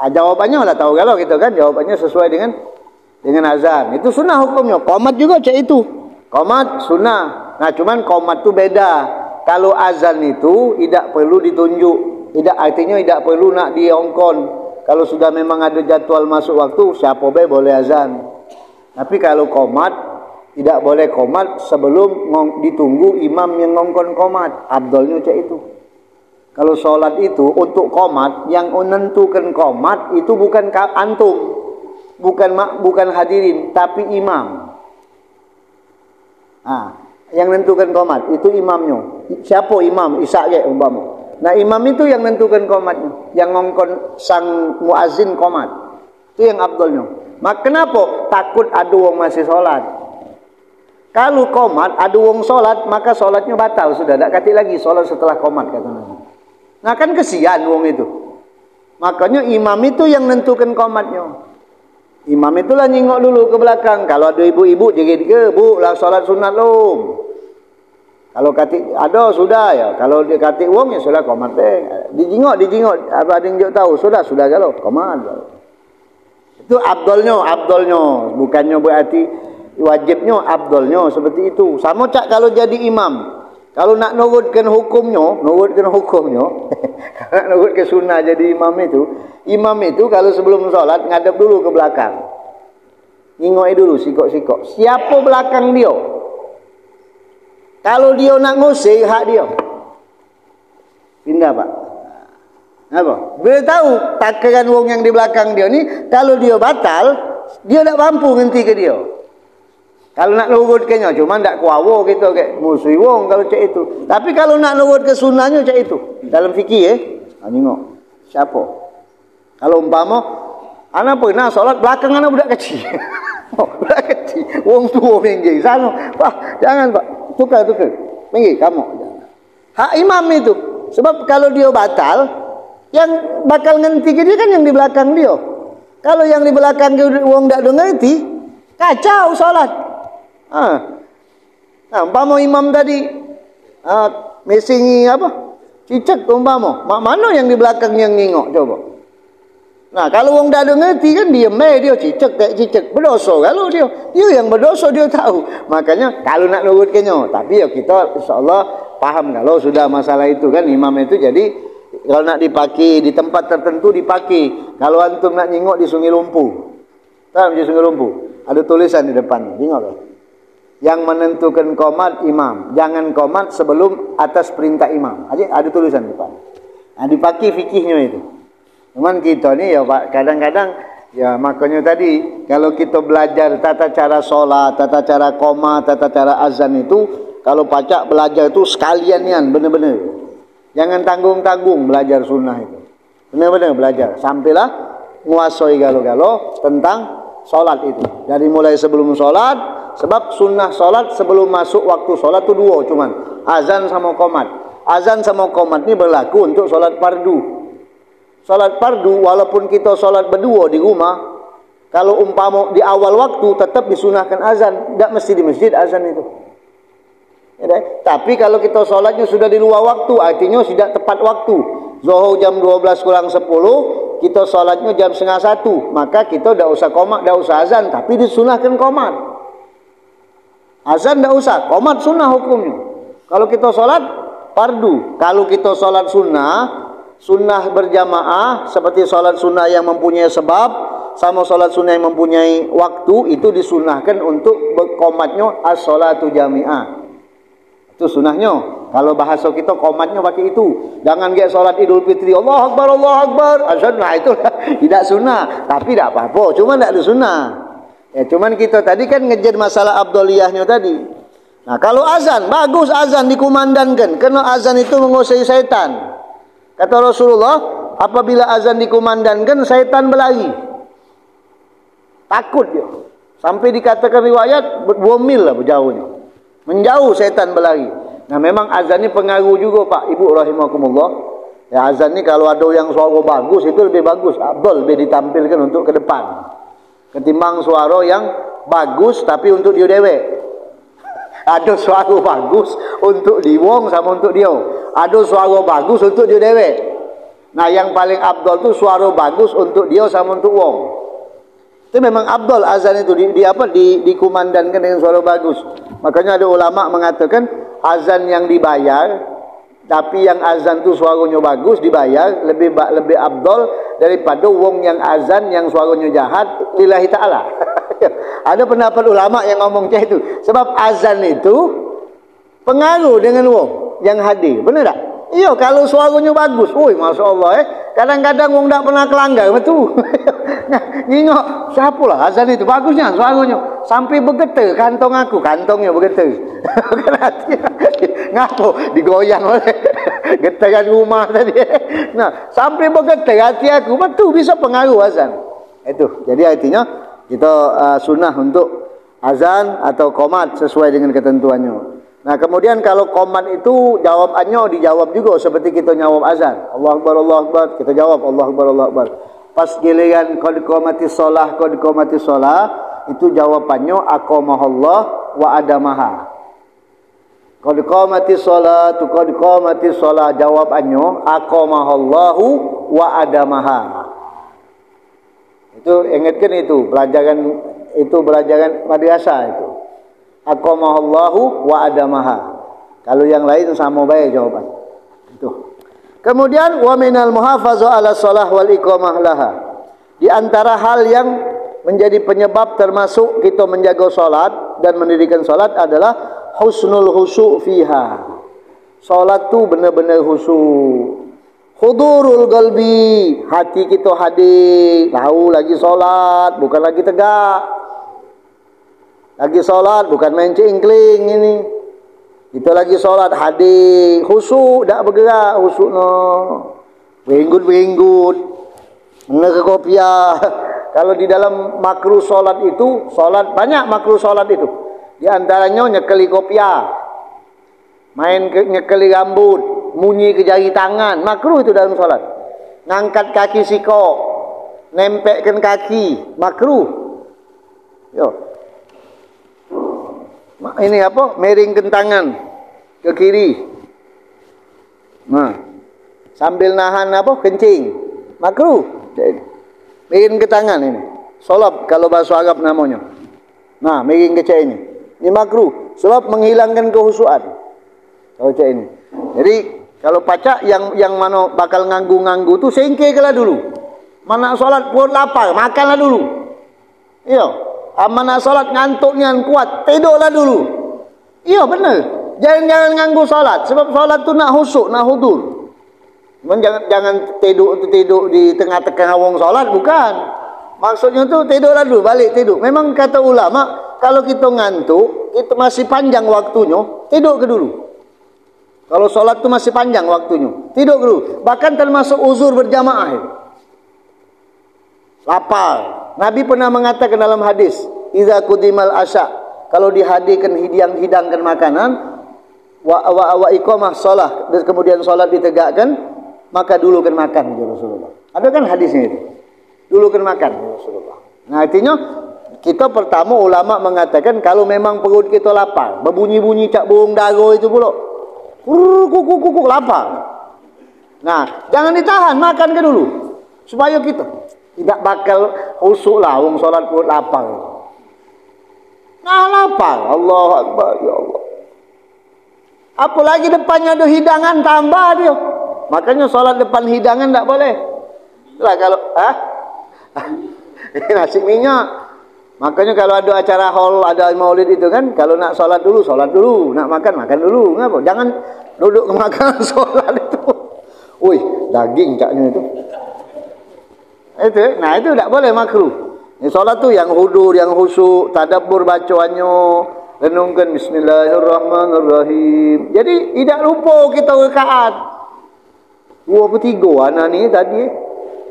jawabannya lah tahu kalau gitu kan, jawabannya sesuai dengan azan. Itu sunnah hukumnya. Qomat juga cak itu. Qomat sunnah. Nah, cuman qomat tu beda. kalau azan itu tidak perlu ditunjuk. Tidak, artinya tidak perlu nak diongkon. Kalau sudah memang ada jadwal masuk waktu, siapa boleh azan. Tapi kalau qomat, tidak boleh qomat sebelum ditunggu imam yang ngongkon qomat. Abdolnya cak itu. Kalau sholat itu untuk qomat, yang menentukan qomat itu bukan antum, bukan hadirin, tapi imam. Yang menentukan qomat itu imamnya. Siapa imam? Isa ke umpama. Nah, imam itu yang menentukan qomatnya, yang ngongkon sang muazin qomat. Itu yang abdolnya. Maka kenapa? Takut ada wong masih sholat. Kalau qomat ada wong sholat, maka sholatnya batal sudah. Tak kati lagi sholat setelah qomat kata Nabi. Nah kan kesian wong itu. Makanya imam itu yang menentukan qomatnya. Imam itulah nyingok dulu ke belakang. Kalau ada ibu-ibu jegit ke, bu lah sholat sunat lom. Kalau kati ada sudah ya. Kalau dia kati wong ya sudah qomat deh. Dijingok. Apa ada yang tahu? Sudah kalau qomat. Itu abdolnya. Bukannya berarti wajibnya, abdolnya seperti itu. Sama cak kalau jadi imam. Kalau nak nurutkan hukumnya, nak nurutkan sunnah jadi imam itu kalau sebelum sholat ngadep dulu ke belakang. Ngingoi dulu, sikok. Siapa belakang dia? Kalau dia nak ngusir, hak dia. Pindah, Pak. Apa? Bila tahu takaran wong yang di belakang dia ni, kalau dia batal, dia tak mampu ngenti ke dia. Kalau nak nurutkannya, cuma tak kuawa kita kayak musuh wong kalau cak itu. Tapi kalau nak nurut ke sunnahnya cak itu. Dalam fikir tengok. Siapa? Kalau umpama ana pernah solat belakang ana budak kecil. Budak kecil. Wong tua minggir sana. Pak, jangan Pak. Tukar. Minggir kamu. Hak imam itu. Sebab kalau dia batal, yang bakal ngenti ke dia kan yang di belakang dia. Kalau yang di belakang dia wong tak ngerti, kacau solat. Umpama imam tadi mesingi apa? Cicak umpama. Mana yang di belakang yang ngingok coba. Nah, kalau wong dak ngerti kan diam dia cicak. Berdosa kalau dia yang berdosa dia tahu. Makanya kalau nak nurutkannya, tapi ya kita insyaallah paham kalau sudah masalah itu kan imam itu jadi kalau nak dipakai di tempat tertentu dipakai. Kalau antum nak ngingok di Sungai Lumpuh. Tahu di Sungai Lumpuh? Ada tulisan di depan. Tengok. Yang menentukan qomat imam. Jangan qomat sebelum atas perintah imam. Ada tulisan di depan. Nah, dipakai fikihnya itu. Cuman kita ni ya Pak, kadang-kadang ya makanya tadi kalau kita belajar tata cara solat, tata cara qomat, tata cara azan itu, kalau pacak belajar itu sekalianian benar-benar. Jangan tanggung-tanggung belajar sunnah itu. Benar-benar belajar. Sampailah menguasai galo-galo tentang solat itu. Dari mulai sebelum solat, sebab sunnah solat sebelum masuk waktu solat itu dua cuman. Azan sama qomat. Azan sama qomat ini berlaku untuk solat fardu. Solat fardu walaupun kita solat berdua di rumah, kalau umpama di awal waktu tetap disunahkan azan. Tak mesti di masjid azan itu. Ya, tapi kalau kita solatnya sudah di luar waktu, artinya tidak tepat waktu. Zuhur jam 12 kurang 10, kita solatnya jam 12:30, maka kita tidak usah qomat, tidak usah azan, tapi disunahkan qomat. Azan tidak usah, qomat sunnah hukumnya. Kalau kita solat fardu, kalau kita solat sunnah berjamaah, seperti solat sunnah yang mempunyai sebab, sama solat sunnah yang mempunyai waktu, itu disunahkan untuk berqomatnya as-salatu jami'ah. Itu sunnahnya. Kalau bahasa kita qomatnya pakai itu. Jangan kayak solat Idul Fitri, Allah Akbar, azan. Nah itu tidak sunnah. Tapi tidak apa-apa, cuma tidak ada sunnah. Ya, cuman kita tadi kan ngejar masalah abdoliyahnya tadi. Nah, kalau azan, bagus azan dikumandangkan. Karena azan itu mengusir syaitan. Kata Rasulullah, apabila azan dikumandangkan, syaitan berlari. Takut dia. Sampai dikatakan riwayat 2 mil lah berjauhnya. Menjauh syaitan berlari. Nah, memang azan ini pengaruh juga Pak, Ibu rahimakumullah. Ya, azan ini kalau ada yang suara bagus itu lebih bagus, abdul, lebih ditampilkan untuk ke depan. Ketimbang suara yang bagus tapi untuk dia dewek. Ada suara bagus untuk di wong sama untuk dia. Ada suara bagus untuk dia dewek. Nah, yang paling abdul itu suara bagus untuk dia sama untuk wong. Itu memang abdul azan itu dikumandangkan dengan suara bagus. Makanya ada ulama mengatakan azan yang dibayar Tapi yang azan tu suaranya bagus dibayar lebih afdal daripada wong yang azan yang suaranya jahat lillahi taala. Ada pendapat ulama yang ngomong macam itu. Sebab azan itu pengaruh dengan wong yang hadir. Benar tak? Iya, kalau suaranya bagus, masya-Allah kadang-kadang wong tak pernah kelanggar betul. Ngingok, siapalah azan itu bagusnya suaranya. Sampai bergetar kantong aku, kantongnya bergetar. Ngapo digoyang oleh getaran rumah tadi. Nah, sampai bergetar hati aku, betul bisa pengaruh azan. Itu. Jadi artinya kita sunnah untuk azan atau qomat sesuai dengan ketentuannya. Nah, kemudian kalau qomat itu jawabannya dijawab juga seperti kita jawab azan. Allahu Akbar, Allahu Akbar, kita jawab Allahu Akbar, Allahu Akbar. Pas giliran qad qamatis shalah, itu jawabannya aqamahallah wa adamaha. Qad qamatis shalah, jawabannya aqamahallahu wa adamaha. Itu ingatkan itu pelajaran madrasah itu. Aqamahallahu wa adamaha. Kalau yang lain sama baik jawaban. Itu. Kemudian wa minal muhafazah ala shalah wal iqamah laha. Di antara hal yang menjadi penyebab termasuk kita menjaga salat dan mendirikan salat adalah husnul khusu' fiha. Salat tu benar-benar khusyuk. Hudurul qalbi, hati kita hadir, tahu lagi salat, bukan lagi tegak. Lagi solat bukan main cingkling ini. Kita lagi solat hadir, khusyuk tak bergerak, khusyuk no. Berenggut. Mana ke kopiah. Kalau di dalam makruh solat itu, solat banyak makruh solat itu. Di antaranya nyekeli kopiah. Nyekeli rambut, munyi ke jari tangan, makruh itu dalam solat. Ngangkat kaki siko, nempelkan kaki, makruh. Yo. Ini apa? Miringkan tangan ke kiri. Nah, sambil nahan apa? Kencing. Makruh. Miring ke tangan ini. Solab kalau bahasa Arab namanya. Nah, miring ke cak ini. Ini makruh. Sebab menghilangkan kehusuan. Kalau cak ini. Jadi kalau pacak yang mana bakal nganggu-nganggu tu singkirlah dulu. Mana solat perut lapar, makanlah dulu. Iya. Amanah solat ngantuknya kuat, tidurlah dulu. Iya benar. Jangan nganggu solat, sebab solat tu nak husuk, nak hudur. Jangan tidur di tengah-tengah wong solat, bukan. Maksudnya tu tidurlah dulu, balik tidur. Memang kata ulama, kalau kita ngantuk, itu masih panjang waktunya, tidur ke dulu. Kalau solat tu masih panjang waktunya, tidur ke dulu. Bahkan termasuk uzur berjamaah itu. Lapar. Nabi pernah mengatakan dalam hadis, "Idza qudimal asya," kalau dihadirkan hidangkan makanan, wa iqamah shalah, dan kemudian salat ditegakkan, maka dulukan makan ya Rasulullah. Ada kan hadisnya itu. Dulukan makan ya Rasulullah. Nah, artinya kita pertama ulama mengatakan kalau memang perut kita lapar, berbunyi-bunyi cak burung daro itu pula. Kuk lapar. Nah, jangan ditahan, makan ke dulu. Supaya kita tidak bakal khusyuk lah wong solat perut lapar. Nah, lapar. Allahu Akbar, ya Allah. Apalagi depannya ada hidangan tambah dia. Makanya solat depan hidangan tak boleh. Lah kalau nasi minyak. Makanya kalau ada acara hall, ada maulid itu kan, kalau nak solat dulu, nak makan dulu. Ngapa? Jangan duduk makan solat itu. Wih, daging caknya itu. Nah itu tak boleh makruh. Solat tu yang hudur, yang khusyuk, tadabbur bacaannya, renungkan Bismillahirrahmanirrahim. Jadi tidak lupa kita rakaat 23 anak ni tadi.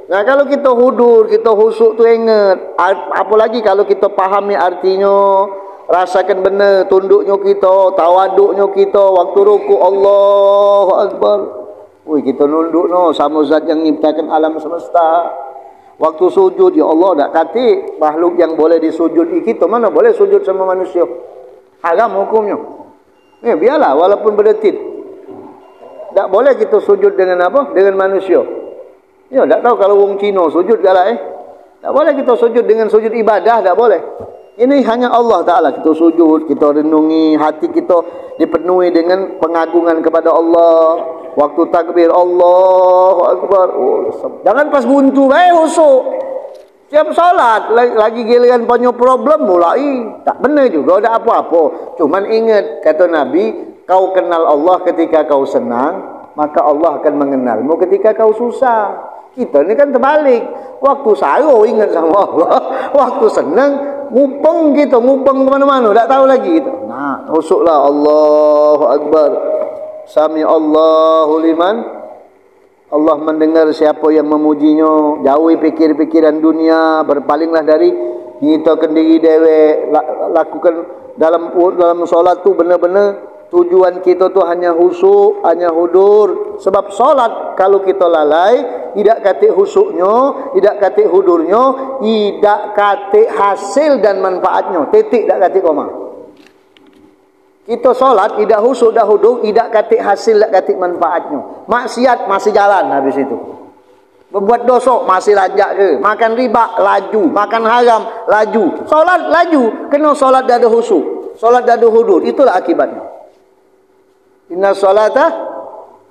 Nah kalau kita hudur, kita khusyuk tu ingat. Apalagi kalau kita fahami artinya, rasakan benar tunduknya kita, tawaduknya kita, waktu rukuk Allahu Akbar. Wih, kita nunduk sama zat yang menciptakan alam semesta. Waktu sujud, ya Allah, tak kata makhluk yang boleh disujud kita, mana boleh sujud sama manusia. Haram hukumnya. Biarlah walaupun berdetik. Tak boleh kita sujud dengan apa? Dengan manusia. Ya, tak tahu kalau wong Cina sujud galah tak boleh kita sujud dengan sujud ibadah, tak boleh. Ini hanya Allah Ta'ala kita sujud, kita renungi, hati kita dipenuhi dengan pengagungan kepada Allah. Waktu takbir Allahu Akbar. Jangan pas buntu khusyuk. Siap solat lagi giliran punya problem mulai. Tak benar juga, ada apa-apa. Cuman ingat kata Nabi, kau kenal Allah ketika kau senang, maka Allah akan mengenalmu ketika kau susah. Kita ni kan terbalik. Waktu saru ingat sama Allah, waktu senang ngupeng kita, ngupeng ke mana-mana, tak tahu lagi kita. Nah, usuklah Allahu Akbar. Sami Allahu liman. Allah mendengar siapa yang memujinya. Jauhi pikir-pikiran dunia, berpalinglah dari nyitakan diri dewe. Lakukan dalam solat tu benar-benar tujuan kita tu hanya khusyuk, hanya hudur. Sebab solat kalau kita lalai, tidak katik khusyuknya, tidak katik hudurnya, tidak katik hasil dan manfaatnya. Titik tak katik koma. Kita solat tidak khusyuk dah hudur, tidak katik hasil, tidak katik manfaatnya. Maksiat masih jalan habis itu. Berbuat dosa masih lajak ke. Makan riba laju, makan haram laju. Solat laju, kena solat dah ada khusyuk, solat dah ada hudur. Itulah akibatnya. Inna solata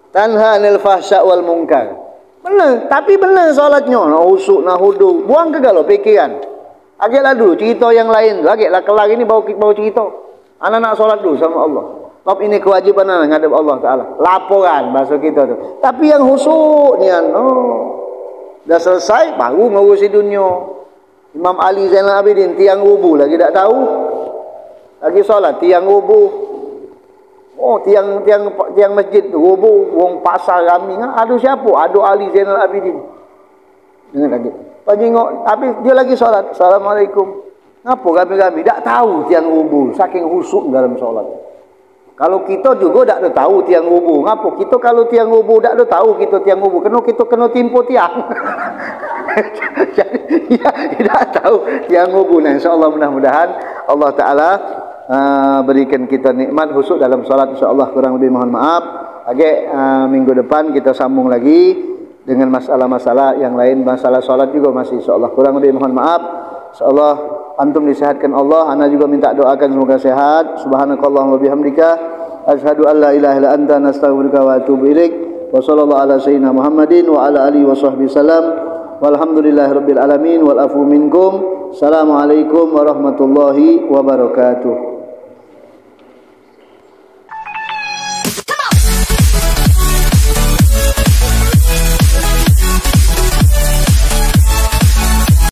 tanha anil fahsya wal munkar. Benar, tapi benar solatnya. Nak khusyuk, nak hudur. Buang ke galau pikiran. Agaklah dulu cerita yang lain. Agaklah kelar ini bawa cerita. Anak nak solat dulu sama Allah. Sebab ini kewajiban anak ngadap Allah Ta'ala. Laporan bahasa kita tu. Tapi yang khusyuk ni dah selesai baru ngurusi dunia. Imam Ali Zainal Abidin tiang rubuh lagi tak tahu. Lagi solat tiang rubuh. Oh, tiang masjid rubuh, wong pasar ramai. Ada siapa? Ada Ali Zainal Abidin. Dengar lagi. Tengok habis dia lagi solat. Assalamualaikum. Ngapa kami-kami tak tahu tiang rubuh, saking khusyuk dalam solat. Kalau kita juga tak ada tahu tiang rubuh. Ngapa kita kalau tiang rubuh tak ada tahu kita tiang rubuh, kita kena timpo tiang. Jadi ya, tidak tahu tiang rubuh. Nah, insyaallah mudah-mudahan Allah Taala berikan kita nikmat khusyuk dalam solat. Insyaallah kurang lebih mohon maaf. Minggu depan kita sambung lagi dengan masalah-masalah yang lain, masalah solat juga masih insyaallah. Kurang lebih mohon maaf. Insyaallah antum disehatkan Allah. Ana juga minta doakan semoga sehat. Subhanakallahumma bihamdika asyhadu an la ilaha illa anta nastaghfiruka wa atubu ilaik. Wa sallallahu ala sayyidina Muhammadin wa ala alihi wa sahbihi salam. Walhamdulillahirabbil alamin wal afu minkum. Assalamualaikum warahmatullahi wabarakatuh.